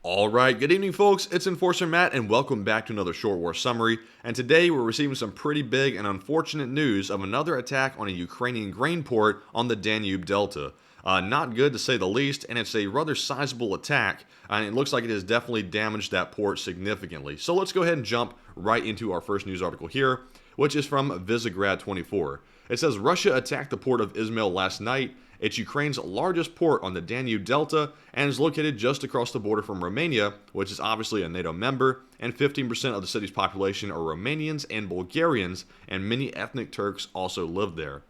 Alright, good evening folks, it's Enforcer Matt and welcome back to another Short War Summary, and today we're receiving some pretty big and unfortunate news of another attack on a Ukrainian grain port on the Danube Delta. Not good to say the least, and it's a rather sizable attack, and it looks like it has definitely damaged that port significantly. So let's go ahead and jump right into our first news article here, which is from Visegrad 24. It says Russia attacked the port of Izmail last night. It's Ukraine's largest port on the Danube Delta and is located just across the border from Romania, which is obviously a NATO member, and 15% of the city's population are Romanians and Bulgarians, and many ethnic Turks also live there.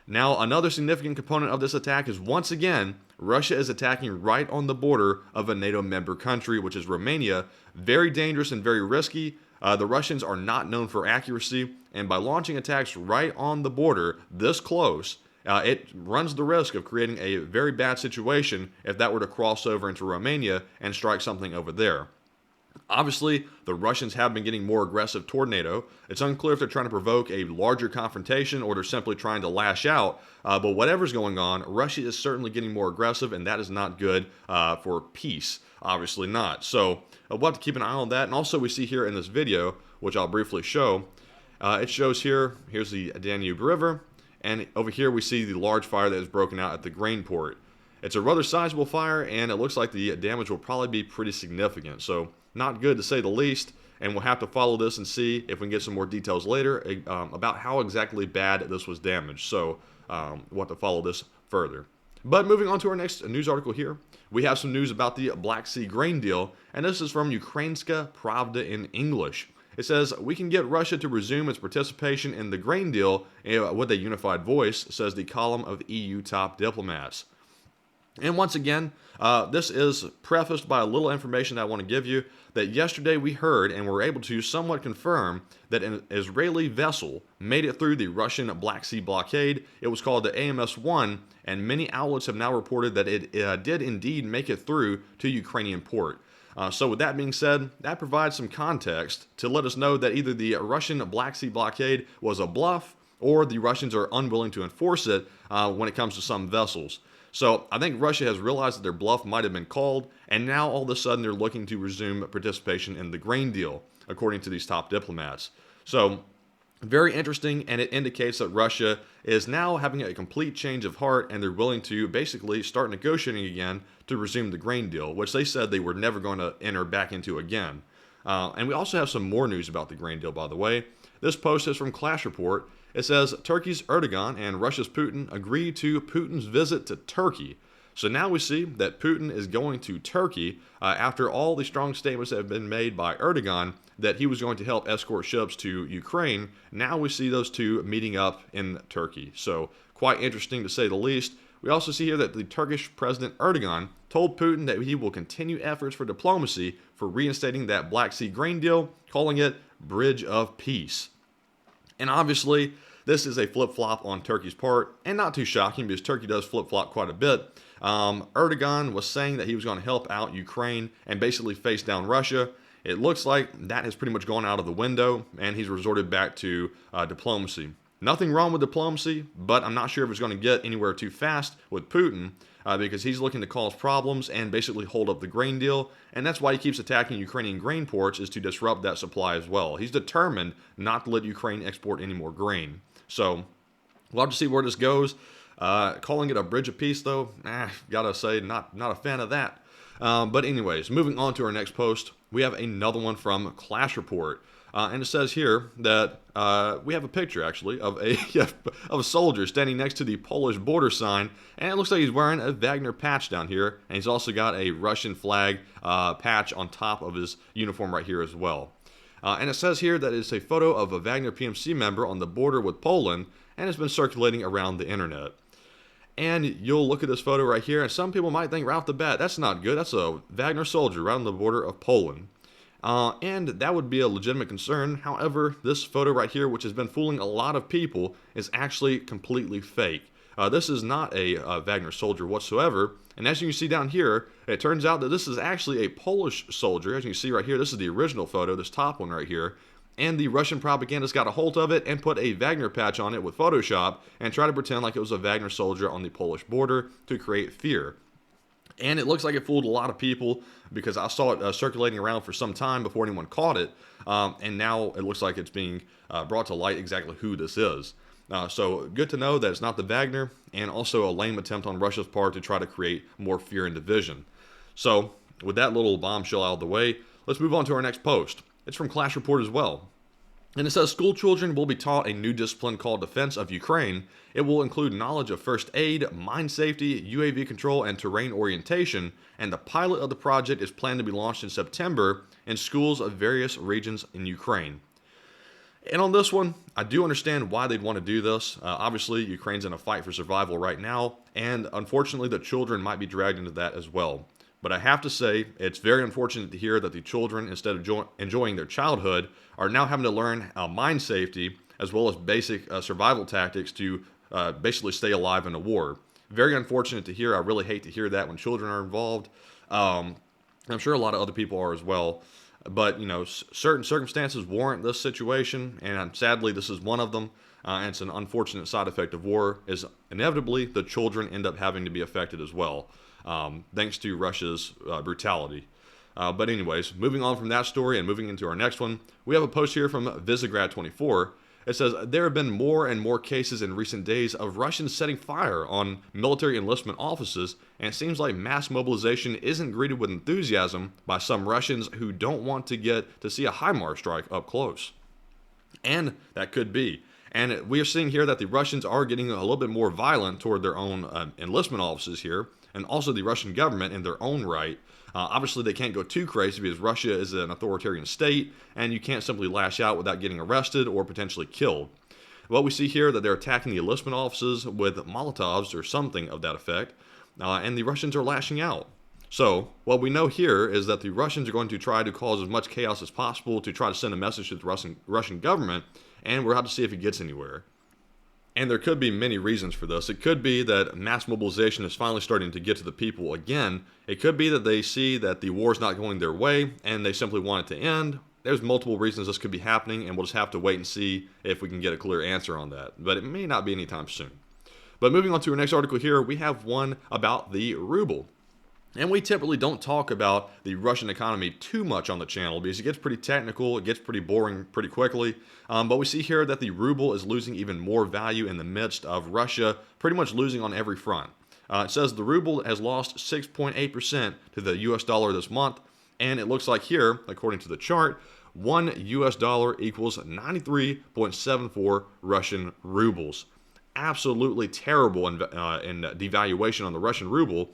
Now, another significant component of this attack is once again, Russia is attacking right on the border of a NATO member country, which is Romania. Very dangerous and very risky. The Russians are not known for accuracy, and by launching attacks right on the border this close, it runs the risk of creating a very bad situation if that were to cross over into Romania and strike something over there. Obviously, the Russians have been getting more aggressive toward NATO. It's unclear if they're trying to provoke a larger confrontation or they're simply trying to lash out. But whatever's going on, Russia is certainly getting more aggressive, and that is not good for peace. Obviously not. So we'll have to keep an eye on that. And also we see here in this video, which I'll briefly show, it shows here's the Danube River. And over here we see the large fire that has broken out at the grain port. It's a rather sizable fire, and it looks like the damage will probably be pretty significant. So not good to say the least, and we'll have to follow this and see if we can get some more details later about how exactly bad this was damaged. So we'll have to follow this further. But moving on to our next news article here, we have some news about the Black Sea grain deal, and this is from Ukrainska Pravda in English. It says, we can get Russia to resume its participation in the grain deal with a unified voice, says the column of EU top diplomats. And once again, this is prefaced by a little information that I want to give you, that yesterday we heard and were able to somewhat confirm that an Israeli vessel made it through the Russian Black Sea blockade. It was called the AMS-1, and many outlets have now reported that it did indeed make it through to Ukrainian port. So with that being said, that provides some context to let us know that either the Russian Black Sea blockade was a bluff or the Russians are unwilling to enforce it when it comes to some vessels. So I think Russia has realized that their bluff might have been called, and now all of a sudden they're looking to resume participation in the grain deal, according to these top diplomats. So very interesting, and it indicates that Russia is now having a complete change of heart, and they're willing to basically start negotiating again to resume the grain deal, which they said they were never going to enter back into again. And we also have some more news about the grain deal, by the way. This post is from Clash Report. It says, Turkey's Erdogan and Russia's Putin agree to Putin's visit to Turkey. So now we see that Putin is going to Turkey after all the strong statements that have been made by Erdogan that he was going to help escort ships to Ukraine. Now we see those two meeting up in Turkey. So quite interesting to say the least. We also see here that the Turkish President Erdogan told Putin that he will continue efforts for diplomacy for reinstating that Black Sea grain deal, calling it Bridge of Peace. And obviously, this is a flip-flop on Turkey's part, and not too shocking because Turkey does flip-flop quite a bit. Erdogan was saying that he was going to help out Ukraine and basically face down Russia. It looks like that has pretty much gone out of the window, and he's resorted back to diplomacy. Nothing wrong with diplomacy, but I'm not sure if it's going to get anywhere too fast with Putin because he's looking to cause problems and basically hold up the grain deal, and that's why he keeps attacking Ukrainian grain ports, is to disrupt that supply as well. He's determined not to let Ukraine export any more grain. So we'll have to see where this goes. Calling it a bridge of peace, though, gotta say, not a fan of that. But anyways, moving on to our next post, we have another one from Clash Report. And it says here that we have a picture, actually, of a soldier standing next to the Polish border sign, and it looks like he's wearing a Wagner patch down here, and he's also got a Russian flag patch on top of his uniform right here as well. And it says here that it's a photo of a Wagner PMC member on the border with Poland, and it's been circulating around the internet. And you'll look at this photo right here, and some people might think right off the bat, that's not good. That's a Wagner soldier right on the border of Poland. And that would be a legitimate concern. However, this photo right here, which has been fooling a lot of people, is actually completely fake. This is not a Wagner soldier whatsoever. And as you can see down here, it turns out that this is actually a Polish soldier. As you can see right here, this is the original photo, this top one right here. And the Russian propagandists got a hold of it and put a Wagner patch on it with Photoshop and tried to pretend like it was a Wagner soldier on the Polish border to create fear. And it looks like it fooled a lot of people because I saw it circulating around for some time before anyone caught it. And now it looks like it's being brought to light exactly who this is. So good to know that it's not the Wagner, and also a lame attempt on Russia's part to try to create more fear and division. So with that little bombshell out of the way, let's move on to our next post. It's from Clash Report as well. And it says school children will be taught a new discipline called Defense of Ukraine. It will include knowledge of first aid, mine safety, UAV control, and terrain orientation. And the pilot of the project is planned to be launched in September in schools of various regions in Ukraine. And on this one, I do understand why they'd want to do this. Obviously, Ukraine's in a fight for survival right now, and unfortunately, the children might be dragged into that as well. But I have to say, it's very unfortunate to hear that the children, instead of enjoying their childhood, are now having to learn mine safety as well as basic survival tactics to basically stay alive in a war. Very unfortunate to hear. I really hate to hear that when children are involved. I'm sure a lot of other people are as well. But, certain circumstances warrant this situation, and sadly, this is one of them. And it's an unfortunate side effect of war, is inevitably the children end up having to be affected as well, thanks to Russia's brutality. But anyways, moving on from that story and moving into our next one, we have a post here from Visegrad24. It says, there have been more and more cases in recent days of Russians setting fire on military enlistment offices, and it seems like mass mobilization isn't greeted with enthusiasm by some Russians who don't want to get to see a HIMARS strike up close. And that could be. And we are seeing here that the Russians are getting a little bit more violent toward their own enlistment offices here, and also the Russian government in their own right. Obviously, they can't go too crazy because Russia is an authoritarian state, and you can't simply lash out without getting arrested or potentially killed. Well, we see here that they're attacking the enlistment offices with Molotovs or something of that effect, and the Russians are lashing out. So, what we know here is that the Russians are going to try to cause as much chaos as possible to try to send a message to the Russian government, and we're out to see if it gets anywhere. And there could be many reasons for this. It could be that mass mobilization is finally starting to get to the people again. It could be that they see that the war is not going their way and they simply want it to end. There's multiple reasons this could be happening, and we'll just have to wait and see if we can get a clear answer on that. But it may not be anytime soon. But moving on to our next article here, we have one about the ruble. And we typically don't talk about the Russian economy too much on the channel because it gets pretty technical, it gets pretty boring pretty quickly. But we see here that the ruble is losing even more value in the midst of Russia pretty much losing on every front. It says the ruble has lost 6.8% to the US dollar this month. And it looks like here, according to the chart, $1 US equals 93.74 Russian rubles. Absolutely terrible in devaluation on the Russian ruble.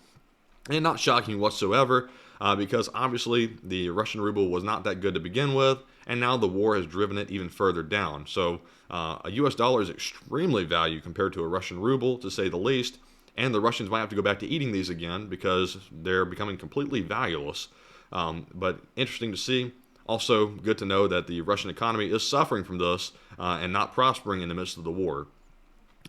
And not shocking whatsoever, because obviously the Russian ruble was not that good to begin with, and now the war has driven it even further down. So a US dollar is extremely valued compared to a Russian ruble, to say the least, and the Russians might have to go back to eating these again because they're becoming completely valueless. But interesting to see. Also, good to know that the Russian economy is suffering from this and not prospering in the midst of the war.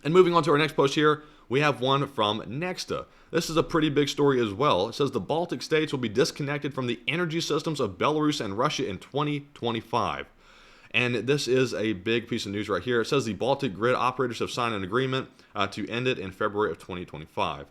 And moving on to our next post here, we have one from Nexta. This is a pretty big story as well. It says the Baltic states will be disconnected from the energy systems of Belarus and Russia in 2025. And this is a big piece of news right here. It says the Baltic grid operators have signed an agreement to end it in February of 2025.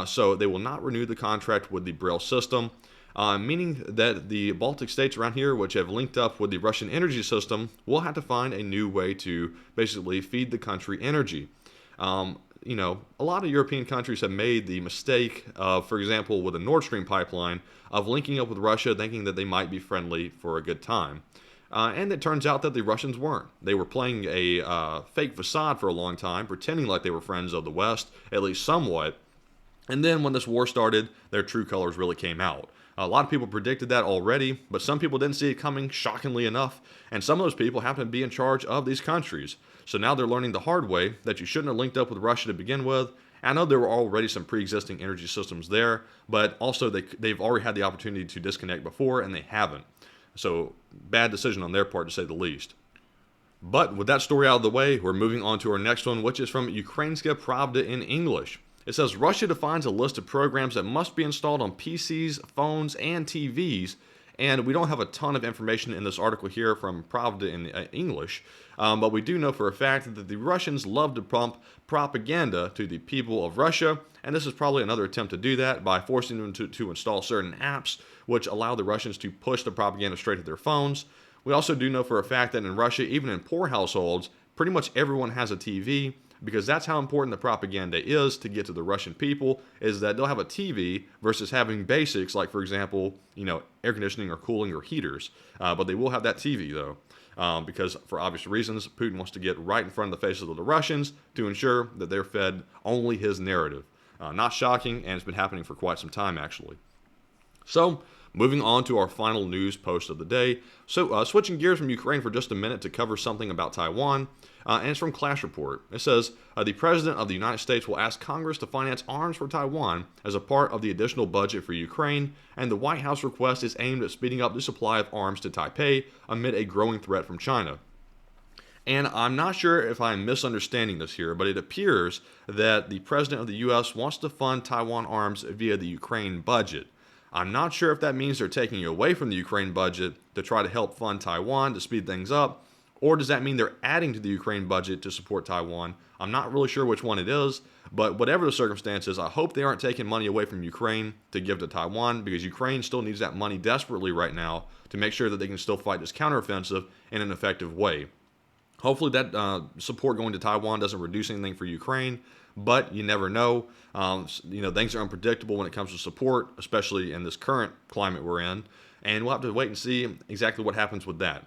So they will not renew the contract with the Braille system, meaning that the Baltic states around here, which have linked up with the Russian energy system, will have to find a new way to basically feed the country energy. A lot of European countries have made the mistake of, for example, with the Nord Stream pipeline, of linking up with Russia thinking that they might be friendly for a good time. And it turns out that the Russians weren't. They were playing a fake facade for a long time, pretending like they were friends of the West, at least somewhat. And then when this war started, their true colors really came out. A lot of people predicted that already, but some people didn't see it coming, shockingly enough, and some of those people happen to be in charge of these countries. So now they're learning the hard way that you shouldn't have linked up with Russia to begin with. I know there were already some pre-existing energy systems there, but also they've already had the opportunity to disconnect before, and they haven't. So bad decision on their part, to say the least. But with that story out of the way, we're moving on to our next one, which is from Ukrainska Pravda in English. It says Russia defines a list of programs that must be installed on PCs, phones, and TVs And we don't have a ton of information in this article here from Pravda in English, but we do know for a fact that the Russians love to pump propaganda to the people of Russia, and this is probably another attempt to do that by forcing them to install certain apps which allow the Russians to push the propaganda straight to their phones. We also do know for a fact that in Russia, even in poor households, pretty much everyone has a TV, because that's how important the propaganda is to get to the Russian people, is that they'll have a TV versus having basics like, for example, air conditioning or cooling or heaters. But they will have that TV, though, because for obvious reasons, Putin wants to get right in front of the faces of the Russians to ensure that they're fed only his narrative. Not shocking, and it's been happening for quite some time, actually. So, moving on to our final news post of the day. So, switching gears from Ukraine for just a minute to cover something about Taiwan, and it's from Clash Report. It says, the President of the United States will ask Congress to finance arms for Taiwan as a part of the additional budget for Ukraine, and the White House request is aimed at speeding up the supply of arms to Taipei amid a growing threat from China. And I'm not sure if I'm misunderstanding this here, but it appears that the President of the U.S. wants to fund Taiwan arms via the Ukraine budget. I'm not sure if that means they're taking away from the Ukraine budget to try to help fund Taiwan to speed things up, or does that mean they're adding to the Ukraine budget to support Taiwan? I'm not really sure which one it is, but whatever the circumstances, I hope they aren't taking money away from Ukraine to give to Taiwan, because Ukraine still needs that money desperately right now to make sure that they can still fight this counteroffensive in an effective way. Hopefully that support going to Taiwan doesn't reduce anything for Ukraine, but you never know. Things are unpredictable when it comes to support, especially in this current climate we're in, and we'll have to wait and see exactly what happens with that.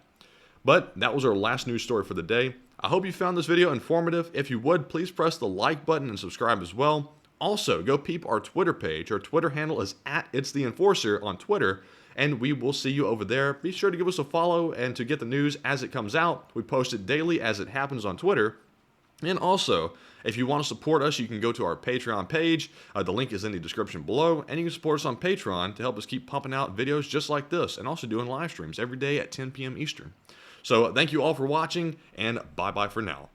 But that was our last news story for the day. I hope you found this video informative. If you would, please press the like button and subscribe as well. Also, go peep our Twitter page. Our Twitter handle is @It'sTheEnforcer on Twitter, and we will see you over there. Be sure to give us a follow and to get the news as it comes out. We post it daily as it happens on Twitter. And also, if you want to support us, you can go to our Patreon page. The link is in the description below, and you can support us on Patreon to help us keep pumping out videos just like this, and also doing live streams every day at 10 p.m. Eastern. So thank you all for watching, and bye-bye for now.